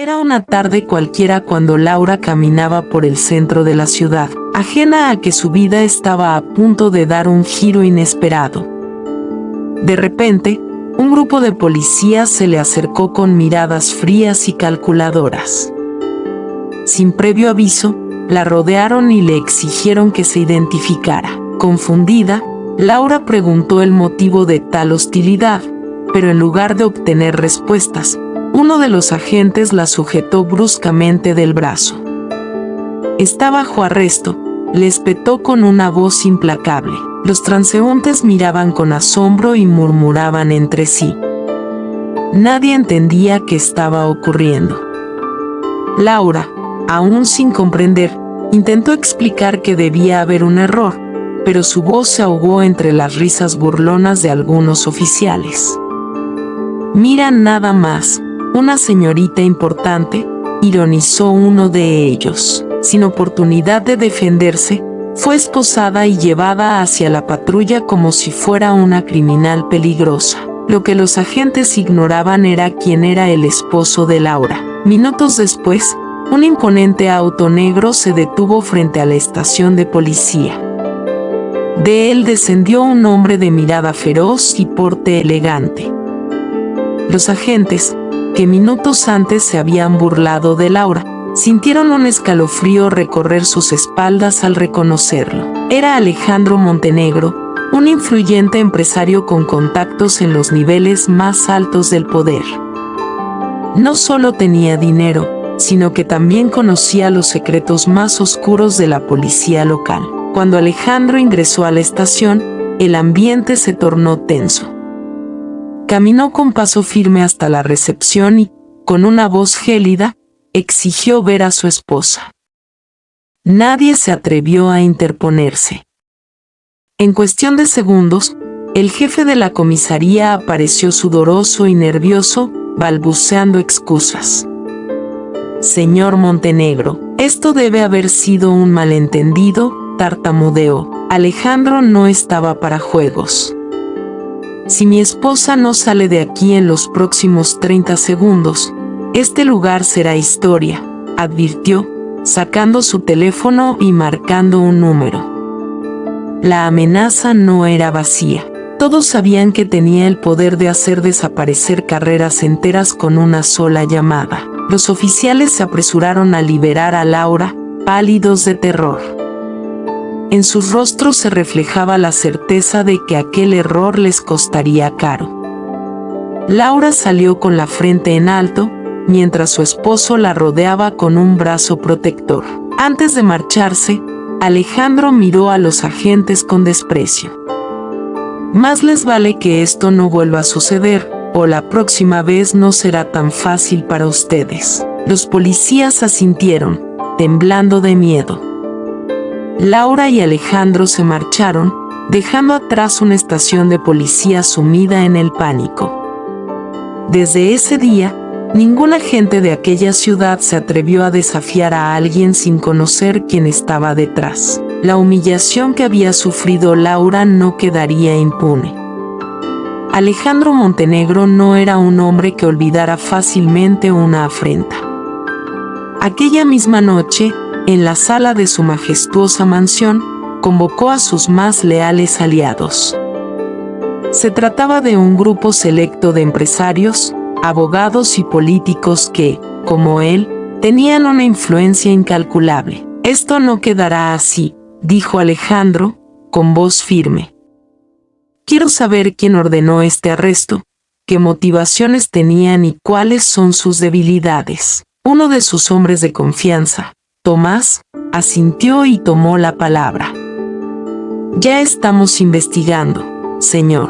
Era una tarde cualquiera cuando Laura caminaba por el centro de la ciudad, ajena a que su vida estaba a punto de dar un giro inesperado. De repente, un grupo de policías se le acercó con miradas frías y calculadoras. Sin previo aviso, la rodearon y le exigieron que se identificara. Confundida, Laura preguntó el motivo de tal hostilidad, pero en lugar de obtener respuestas, uno de los agentes la sujetó bruscamente del brazo. «Está bajo arresto», le espetó con una voz implacable. Los transeúntes miraban con asombro y murmuraban entre sí. Nadie entendía qué estaba ocurriendo. Laura, aún sin comprender, intentó explicar que debía haber un error, pero su voz se ahogó entre las risas burlonas de algunos oficiales. «Mira nada más, una señorita importante», ironizó uno de ellos. Sin oportunidad de defenderse, fue esposada y llevada hacia la patrulla como si fuera una criminal peligrosa. Lo que los agentes ignoraban era quién era el esposo de Laura. Minutos después, un imponente auto negro se detuvo frente a la estación de policía. De él descendió un hombre de mirada feroz y porte elegante. Los agentes, que minutos antes se habían burlado de Laura, sintieron un escalofrío recorrer sus espaldas al reconocerlo. Era Alejandro Montenegro, un influyente empresario con contactos en los niveles más altos del poder. No solo tenía dinero, sino que también conocía los secretos más oscuros de la policía local. Cuando Alejandro ingresó a la estación, el ambiente se tornó tenso. Caminó con paso firme hasta la recepción y, con una voz gélida, exigió ver a su esposa. Nadie se atrevió a interponerse. En cuestión de segundos, el jefe de la comisaría apareció sudoroso y nervioso, balbuceando excusas. «Señor Montenegro, esto debe haber sido un malentendido», tartamudeó. «Alejandro no estaba para juegos. Si mi esposa no sale de aquí en los próximos 30 segundos, este lugar será historia», advirtió, sacando su teléfono y marcando un número. La amenaza no era vacía. Todos sabían que tenía el poder de hacer desaparecer carreras enteras con una sola llamada. Los oficiales se apresuraron a liberar a Laura, pálidos de terror. En sus rostros se reflejaba la certeza de que aquel error les costaría caro. Laura salió con la frente en alto, mientras su esposo la rodeaba con un brazo protector. Antes de marcharse, Alejandro miró a los agentes con desprecio. «Más les vale que esto no vuelva a suceder, o la próxima vez no será tan fácil para ustedes». Los policías asintieron, temblando de miedo. Laura y Alejandro se marcharon, dejando atrás una estación de policía sumida en el pánico. Desde ese día, ningún agente de aquella ciudad se atrevió a desafiar a alguien sin conocer quién estaba detrás. La humillación que había sufrido Laura no quedaría impune. Alejandro Montenegro no era un hombre que olvidara fácilmente una afrenta. Aquella misma noche, en la sala de su majestuosa mansión, convocó a sus más leales aliados. Se trataba de un grupo selecto de empresarios, abogados y políticos que, como él, tenían una influencia incalculable. «Esto no quedará así», dijo Alejandro, con voz firme. «Quiero saber quién ordenó este arresto, qué motivaciones tenían y cuáles son sus debilidades». Uno de sus hombres de confianza, Tomás, asintió y tomó la palabra. «Ya estamos investigando, señor.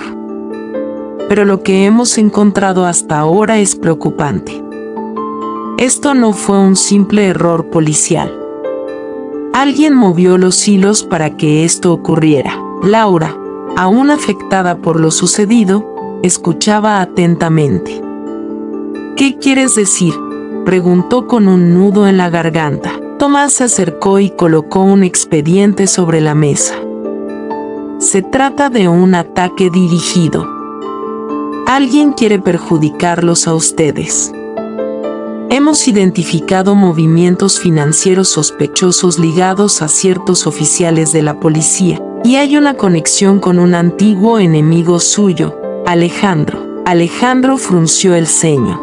Pero lo que hemos encontrado hasta ahora es preocupante. Esto no fue un simple error policial. Alguien movió los hilos para que esto ocurriera». Laura, aún afectada por lo sucedido, escuchaba atentamente. «¿Qué quieres decir?», preguntó con un nudo en la garganta. Tomás se acercó y colocó un expediente sobre la mesa. «Se trata de un ataque dirigido. Alguien quiere perjudicarlos a ustedes. Hemos identificado movimientos financieros sospechosos ligados a ciertos oficiales de la policía, y hay una conexión con un antiguo enemigo suyo, Alejandro. Alejandro frunció el ceño.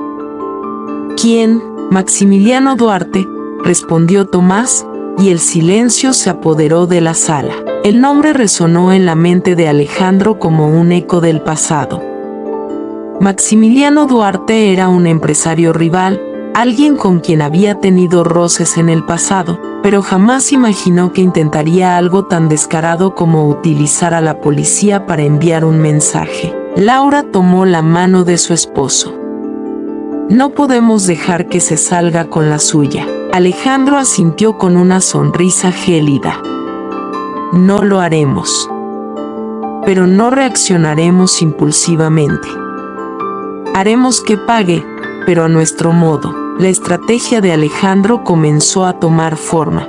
¿Quién? Maximiliano Duarte, respondió Tomás, y el silencio se apoderó de la sala. El nombre resonó en la mente de Alejandro como un eco del pasado. Maximiliano Duarte era un empresario rival, alguien con quien había tenido roces en el pasado, pero jamás imaginó que intentaría algo tan descarado como utilizar a la policía para enviar un mensaje. Laura tomó la mano de su esposo. No podemos dejar que se salga con la suya. Alejandro asintió con una sonrisa gélida. No lo haremos. Pero no reaccionaremos impulsivamente. Haremos que pague, pero a nuestro modo. La estrategia de Alejandro comenzó a tomar forma.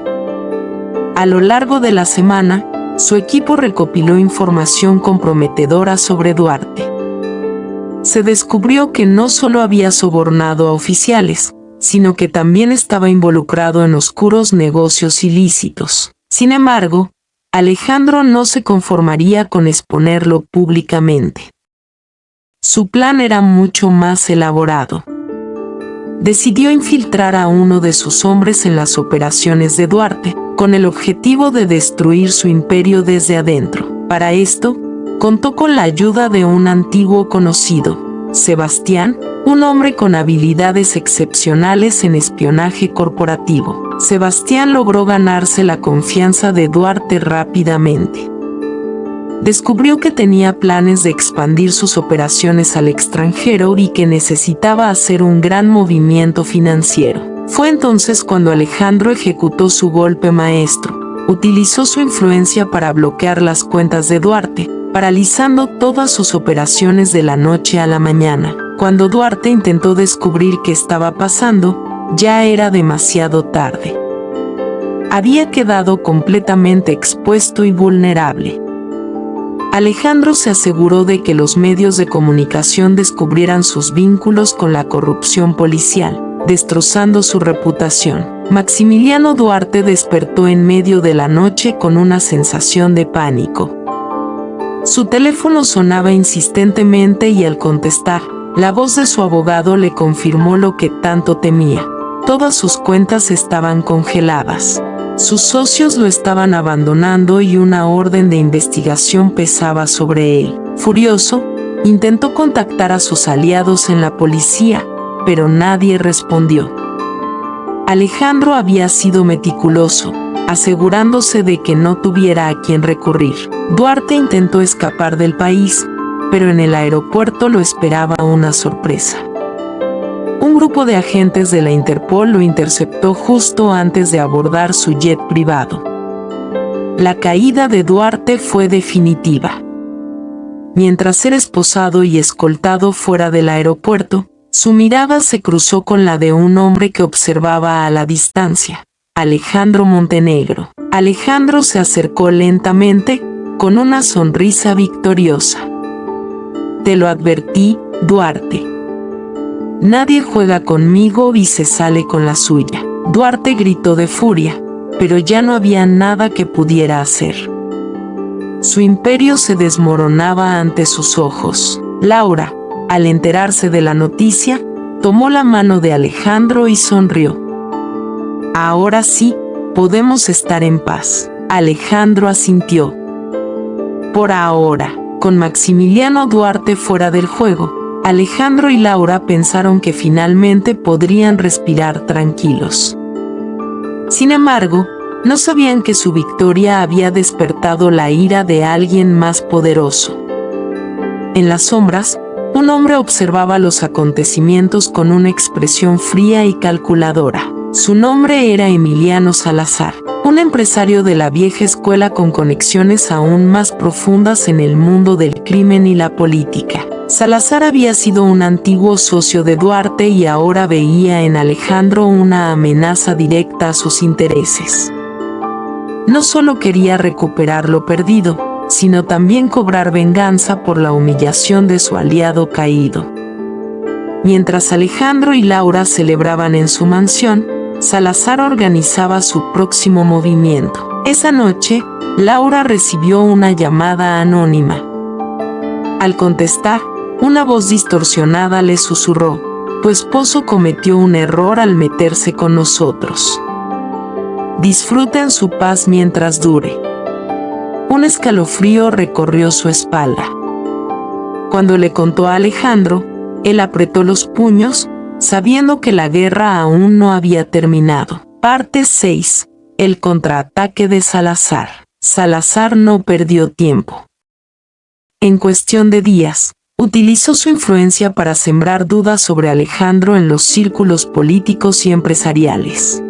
A lo largo de la semana, su equipo recopiló información comprometedora sobre Duarte. Se descubrió que no solo había sobornado a oficiales, sino que también estaba involucrado en oscuros negocios ilícitos. Sin embargo, Alejandro no se conformaría con exponerlo públicamente. Su plan era mucho más elaborado. Decidió infiltrar a uno de sus hombres en las operaciones de Duarte, con el objetivo de destruir su imperio desde adentro. Para esto, contó con la ayuda de un antiguo conocido, Sebastián, un hombre con habilidades excepcionales en espionaje corporativo. Sebastián logró ganarse la confianza de Duarte rápidamente. Descubrió que tenía planes de expandir sus operaciones al extranjero y que necesitaba hacer un gran movimiento financiero. Fue entonces cuando Alejandro ejecutó su golpe maestro. Utilizó su influencia para bloquear las cuentas de Duarte, paralizando todas sus operaciones de la noche a la mañana. Cuando Duarte intentó descubrir qué estaba pasando, ya era demasiado tarde. Había quedado completamente expuesto y vulnerable. Alejandro se aseguró de que los medios de comunicación descubrieran sus vínculos con la corrupción policial, destrozando su reputación. Maximiliano Duarte despertó en medio de la noche con una sensación de pánico. Su teléfono sonaba insistentemente y al contestar, la voz de su abogado le confirmó lo que tanto temía. Todas sus cuentas estaban congeladas. Sus socios lo estaban abandonando y una orden de investigación pesaba sobre él. Furioso, intentó contactar a sus aliados en la policía, pero nadie respondió. Alejandro había sido meticuloso, asegurándose de que no tuviera a quien recurrir. Duarte intentó escapar del país, pero en el aeropuerto lo esperaba una sorpresa. Un grupo de agentes de la Interpol lo interceptó justo antes de abordar su jet privado. La caída de Duarte fue definitiva. Mientras era esposado y escoltado fuera del aeropuerto, su mirada se cruzó con la de un hombre que observaba a la distancia, Alejandro Montenegro. Alejandro se acercó lentamente, con una sonrisa victoriosa. Te lo advertí, Duarte. Nadie juega conmigo y se sale con la suya. Duarte gritó de furia, pero ya no había nada que pudiera hacer. Su imperio se desmoronaba ante sus ojos. Laura, al enterarse de la noticia, tomó la mano de Alejandro y sonrió. Ahora sí, podemos estar en paz. Alejandro asintió. Por ahora, con Maximiliano Duarte fuera del juego, Alejandro y Laura pensaron que finalmente podrían respirar tranquilos. Sin embargo, no sabían que su victoria había despertado la ira de alguien más poderoso. En las sombras, un hombre observaba los acontecimientos con una expresión fría y calculadora. Su nombre era Emiliano Salazar, un empresario de la vieja escuela con conexiones aún más profundas en el mundo del crimen y la política. Salazar había sido un antiguo socio de Duarte y ahora veía en Alejandro una amenaza directa a sus intereses. No solo quería recuperar lo perdido, sino también cobrar venganza por la humillación de su aliado caído. Mientras Alejandro y Laura celebraban en su mansión, Salazar organizaba su próximo movimiento. Esa noche, Laura recibió una llamada anónima. Al contestar, una voz distorsionada le susurró: «Tu esposo cometió un error al meterse con nosotros. Disfruten su paz mientras dure». Un escalofrío recorrió su espalda. Cuando le contó a Alejandro, él apretó los puños, sabiendo que la guerra aún no había terminado. Parte 6. El contraataque de Salazar. Salazar no perdió tiempo. En cuestión de días, utilizó su influencia para sembrar dudas sobre Alejandro en los círculos políticos y empresariales.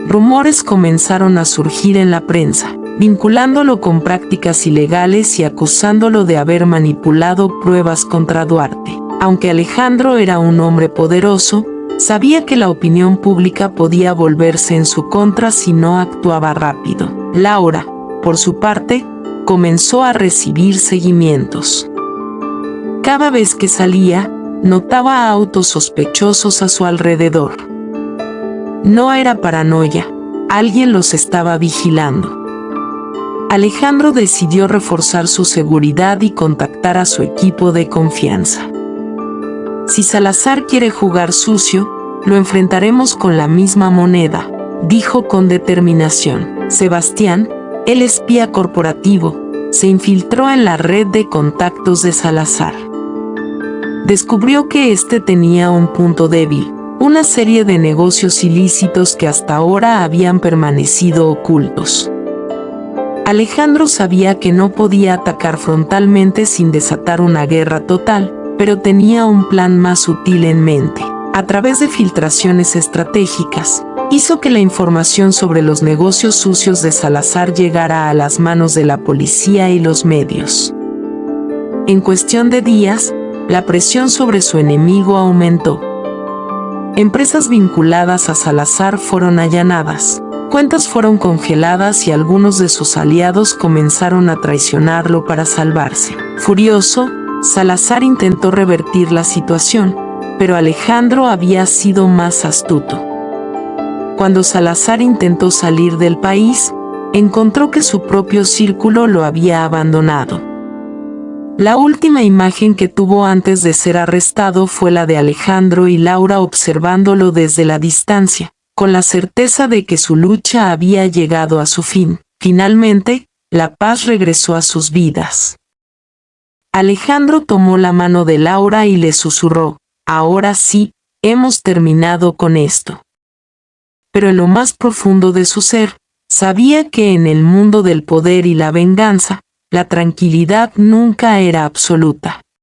Rumores comenzaron a surgir en la prensa, vinculándolo con prácticas ilegales y acusándolo de haber manipulado pruebas contra Duarte. Aunque Alejandro era un hombre poderoso, sabía que la opinión pública podía volverse en su contra si no actuaba rápido. Laura, por su parte, comenzó a recibir seguimientos. Cada vez que salía, notaba autos sospechosos a su alrededor. No era paranoia, alguien los estaba vigilando. Alejandro decidió reforzar su seguridad y contactar a su equipo de confianza. «Si Salazar quiere jugar sucio, lo enfrentaremos con la misma moneda», dijo con determinación. Sebastián, el espía corporativo, se infiltró en la red de contactos de Salazar. Descubrió que éste tenía un punto débil: una serie de negocios ilícitos que hasta ahora habían permanecido ocultos. Alejandro sabía que no podía atacar frontalmente sin desatar una guerra total, pero tenía un plan más sutil en mente. A través de filtraciones estratégicas, hizo que la información sobre los negocios sucios de Salazar llegara a las manos de la policía y los medios. En cuestión de días, la presión sobre su enemigo aumentó. Empresas vinculadas a Salazar fueron allanadas, cuentas fueron congeladas y algunos de sus aliados comenzaron a traicionarlo para salvarse. Furioso, Salazar intentó revertir la situación, pero Alejandro había sido más astuto. Cuando Salazar intentó salir del país, encontró que su propio círculo lo había abandonado. La última imagen que tuvo antes de ser arrestado fue la de Alejandro y Laura observándolo desde la distancia, con la certeza de que su lucha había llegado a su fin. Finalmente, la paz regresó a sus vidas. Alejandro tomó la mano de Laura y le susurró: «Ahora sí, hemos terminado con esto». Pero en lo más profundo de su ser, sabía que en el mundo del poder y la venganza, la tranquilidad nunca era absoluta.